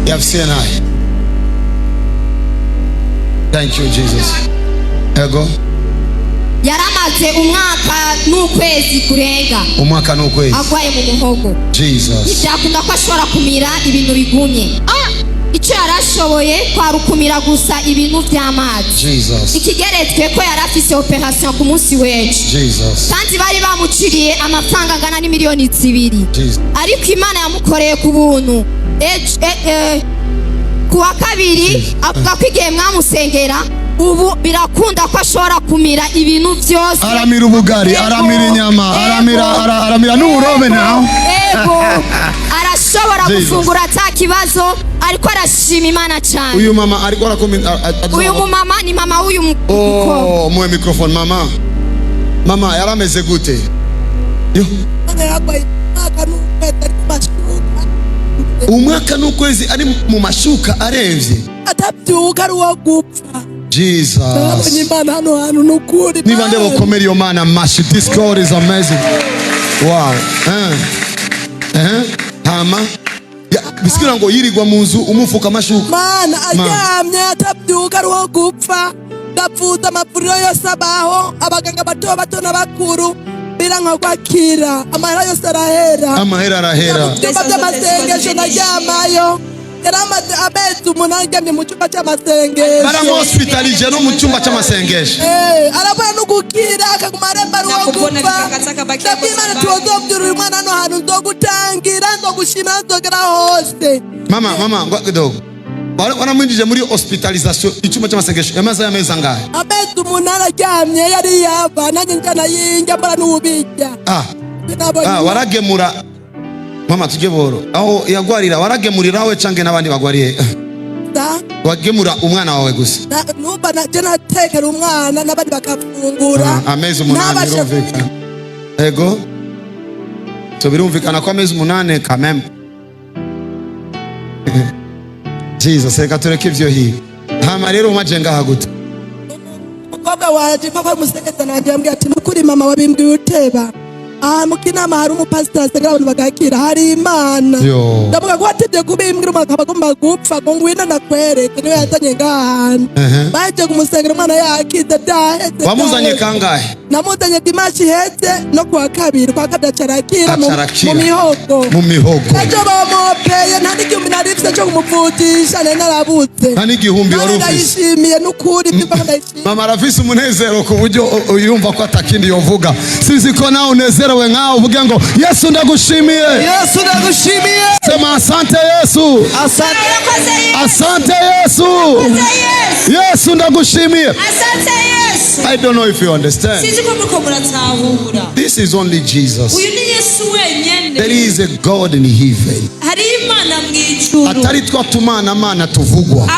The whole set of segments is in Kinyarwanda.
You have seen I. Thank you, Jesus. Ego. Yaramaze umwaka n'ukwezi kurenga. Umwaka n'ukwezi. Agwaye mu muhogo. Jesus. Ntibyakunda ko ashobora kumira ibintu bigumye. Icyo yarashoboye kwarukumira gusa ibintu by'amazi. Jesus. Ikigeretswe ko yarafise operation ku munsi w'ejo. Jesus. Kandi bari bamuciriye amafaranga angana n'imiliyoni 2. Jesus. Ariko Imana yamukoreye ku buntu. Kuwa kabiri avuga ko igihe mwamusengera ubu birakunda ko ashobora kumira ibintu byose. Aramira ubugari, aramira inyama, aramira n'uburobe nawe. Ego. Arashobora gufungura atakibazo ariko arashima Imana cyane. Uyu mama ariko arakomeza. Uyu mama ni mama w'uyu mukobwa. Oh, muhe microphone mama. Mama yarameze gute? Yo. Umwaka n'ukwezi ari mu mashuka arevye. Atabyuka ari uwo gupfa. Jesus. Niba ndebo komera iyo mana mashi. This God is amazing. Wow. Hama. Bisikira ngo yirirwa mu nzu umufuka amashuka. Mana aryamye atabyuka ari uwo gupfa. Ndapfuza amavuriro yose abaho. Abaganga bato bato n'abakuru. Biranka kwakira. Amahera yose arahera. Amahera arahera. Ibyumba by'amasengesho ndaryamayo. Yaramaze amezi 8 aryamye mu cyumba cy'amasengesho. Baramuhospitalije no mu cyumba cy'amasengesho. Arabona no gukira akaguma aremba ruwo gupfa. Ndabimana tuzobyura uyu mwana no hantu nzogutangira nzogushima nzogera hose. Mama kidogo. Wanamwinjije muri hospitalization icyumba cy'amasengesho yamaze amezi angahe? Amezi 8 aryamye yari yava nanjye njana yinjya mbara n'ubijya. Waragemura. Mama tujye boro. Aho yagwarira waragemurira we cange nabandi bagwariye. Wagemura umwana wawe gusa. Numva naje natekera umwana nabandi bakafungura. Amezi 8 birumvikana. Ego. So birumvikana ko amezi 8 quand même. Jesus, reka tureke ivyo hiye. Hama rero umaje ngaha gute? Umukobwa waje papa musekeza nanje yambwiye ati nukuri mama wabimbwiye uteba. Mukinama hari umupasiteri asengera abantu bagakira hari Imana. Ndavuga ko atebye kubimbwira umwaka bagomba gupfa ngo ngwina nakwereke niwe yazanye ngaha. Baje kumusengera umwana yakize daheze. Wamuzanye kangahe? Namuzanye dimashi heze no kwa kabiri acarakira mu mihogo. Mu mihogo. Ejo bamopeye nta n'igihumbi narifise cyo kumuvutisha narabutse. Nta n'igihumbi wari ufise. Ndayishimiye n'ukuri ndayishimiye. Mama arafise umunezero ku buryo uyumva ko atakindi yovuga. Sizi ko nawe unezerewe nkaho uvuge ngo Yesu ndagushimiye. Yesu ndagushimiye. Sema asante Yesu. Asante Yesu. Yesu ndagushimiye. Asante Yesu. I don't know if you understand. This is only Jesus. There is a God in heaven. Atari twatumana mana tuvugwa.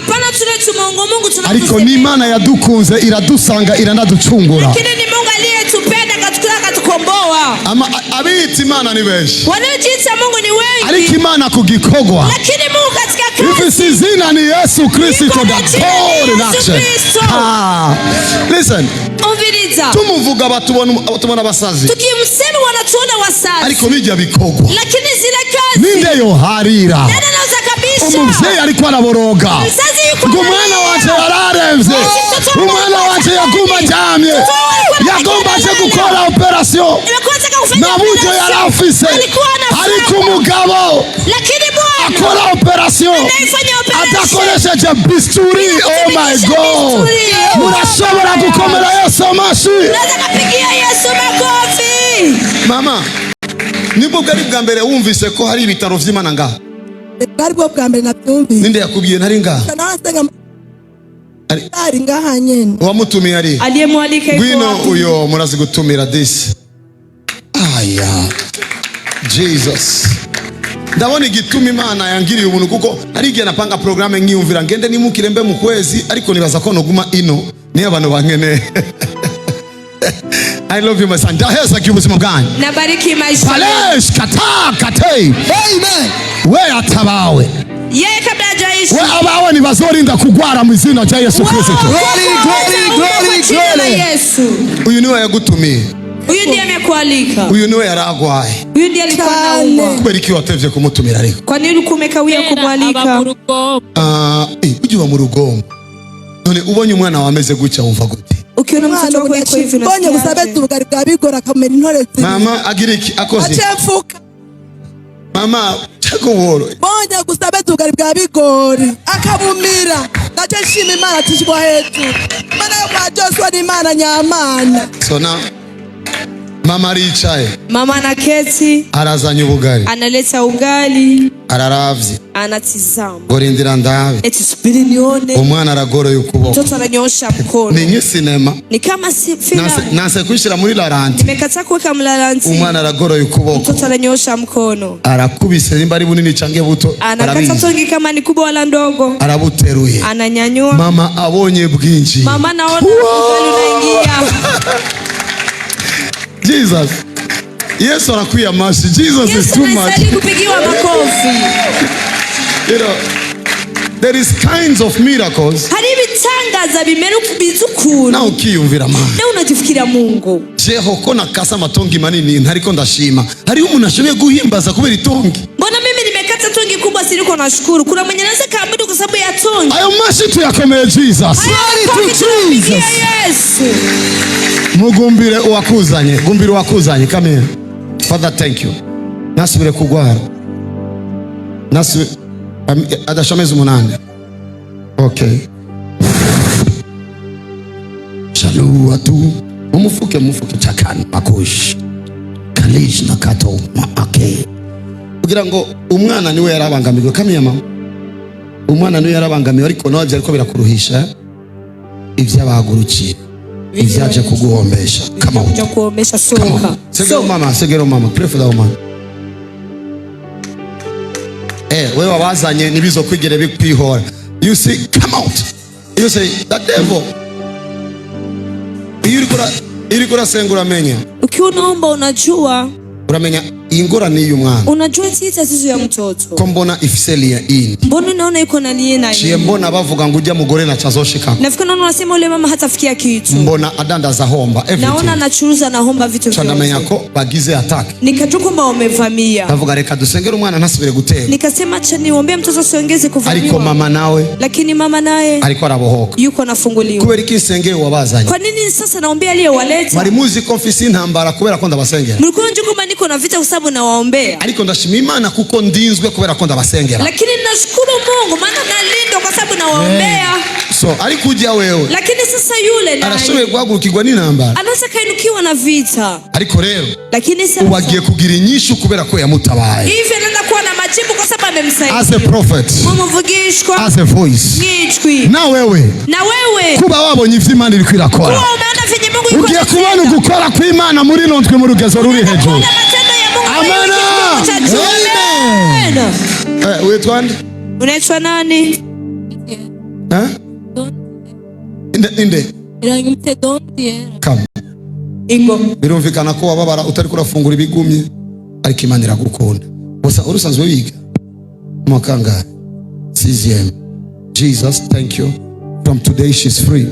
Ariko ni Imana yadukunze iradusanga iranaducungura. Ama abiti Imana ni benshi. Ariko Imana kugikogwa. Ifisi izina ni Yesu Kristo da God in action. Listen. Tumuvuga batubona basazi. Tukimsema wanatuona wasazi. Ariko bijya bikogwa. Lakini zile kazi. Ninde yoharira? Nani anaweza kabisa? Umuvyeyi ariko araboroga. Umwana wacu yararemvye. Umwana wacu yaguma jamye. Yagomba aje gukora operation. Nabujo yarafise. Ariko umugabo. Lakini Bwana akora operation. Adakoresheje bisturi. Oh my God. Murashobora gukomera Yesu amashi. Unaweza kupigia Yesu makofi. Mama, nibwo bwari bwa mbere wumvise ko hari ibitaro vy'Imana ngaha? Bwari bwo bwa mbere nabyumvise. Ninde yakubwiye ntari ngaha? Ari ngaha nyene. Wamutumiye ari? Aliyemwalika yuko. Gwino uyo murazi gutumira this. Aya. Jesus. Ndabona igituma Imana yangiriye ubuntu kuko ari igihe napanga programme nkiyumvira ngende nimukire mbe mu kwezi ariko nibaza ko noguma ino ni abantu bankene. I love you my son. Ndaheza kibuzima bwanyu. Nabariki maisha. Palesh katei. Amen. We atabawe. Yeye kabla hajaishi. We abawe ni bazorinda kugwara mu izina rya Yesu Kristo. Glory. Yesu. Uyu niwe yagutumiye. Huyu ndiye amekualika. Huyu niwe yaragwaye. Huyu ndiye alikuwa anaumwa. Kubera iki watevye kumutumira ariko? Kwa nini ukumekawia kumwalika? Ujye mu rugombo. None ubonye umwana wameze gutya wumva gute? Ukiona mtoto wako yuko hivi na bonye gusabeza ubugari bwa bigora kamera intore zi. Mama agira iki akoze? Achefuka. Mama chakuboro. Bonye gusabeza ubugari bwa bigori akabumira. Naje shima Imana tishibwa hetu. Mana yo kwa Joshua ni Imana nyamana. So now mama aricaye. Mama anaketi. Arazanye ubugari. Analeta ugali. Araravye. Anatizama. Gorindira ndabe. Eti subiri nione. Umwana aragoroye ukuboko. Mtoto ananyosha mkono. Ni nyisinema. Ni kama si filamu. Nase kuishira muri laranti. Nimekataa kuweka mlaranti. Umwana aragoroye ukuboko. Mtoto ananyosha mkono. Arakubise nimba ari bunini cange buto. Anakata tongi kama ni kubwa wala ndogo. Arabuteruye. Ananyanyua. Mama abonye bwinji. Mama naona ugali unaingia. Jesus. Yesu anakuya mashi. Jesus is too much. Yesu kupigiwa makofi. You know, there is kinds of miracles. Hari bitangaza bimeruka bizukuru. Na ukiyumvira Mana. Na unajifikira Mungu. Jeho kona kasa matongi manini ntariko ndashima. Hari umuntu ashoboye guhimbaza kubera itongi. Mbona mimi nimekata tongi kubwa siliko nashukuru. Kuna mwenye anaweza kaabudu kwa sababu ya tongi. Ayo mashi tuyakomeye Jesus. Glory to Jesus. Yesu. Mugumbire uwakuzanye. Gumbire uwakuzanye. Come here. Father, thank you. Nasubire kugwara. Adashamezi umunani. Okay. Shalua tu. Umufuke chakani makushi. Kalish na kato maake. Kugira ngo umwana niwe yarabangamiwe. Kamiya mama. Umwana niwe yarabangamiwe ariko nawe ariko birakuruhisha. Ivyabagurukiye. Ivyaje kuguhombesha. Kama uja kuombesha soka. Segero mama. Pray for that woman. Wewe wabazanye nibizo kwigere bikwihora. You say come out. You say that devil. Irikura sengura menya. Ukiwa unaomba unajua. Uramenya ingorane y'umwana. Unajua tatizo ya mtoto. Ko mbona ifiselia ini. Mbona unaona yuko na liena hii. Mbona bavuga ngo ujya mugore na chazoshika. Nafikiri naona unasema ule mama hatafikia kitu. Mbona adanda za homba everything. Naona anachuruza na homba vitu vyote. Chanamenya ko bagize attack. Nikajua kwamba wamevamia. Bavuga reka dusengera umwana ntasubire gutera. Nikasema acha niombe mtoto asiongeze kuvamiwa. Ariko mama nawe. Lakini mama naye ariko arabohoka. Yuko nafunguliwa. Kubera iki nsengera wabazanye. Kwa nini sasa naombea aliyowaleta? Bari muzi confisi ntambara kubera ko ndabasengera. Mlikuwa njoo kwamba niko na vita kwa sababu nawaombea. Ariko ndashima Imana kuko ndinzwe kubera ko ndabasengera. Lakini nashukuru Mungu maana nalindwa kwa sababu nawaombea. So alikuja wewe. Lakini sasa yule naye arashoboye guhagurukirwa n'intambara. Anaweza kainukiwa na vita. Ariko rero lakini sasa uwagiye kugira inyishu kubera ko yamutabaye. Hivi anaenda kuwa na majibu kwa sababu amemsaidia. As a prophet. Mumuvugishwa. As a voice. Ngijwi. Na wewe. Kuba wabonye ivyo Imana iri kwirakora. Kuba umeona venye Mungu yuko. Ugiye kubona gukora kw'Imana muri nondwe mu rugezo ruri hejuru. Amen. Amen. Uitwa nani? Unaitwa nani? Inde. Irangimte Dondiera. Come. Ingo. Birumvikana ko wababara utari kurafungura ibigumye ariko Imana iragukunda. Bosa urusanzwe wiga. Mwakanga. CZM. Jesus, thank you. From today she's free.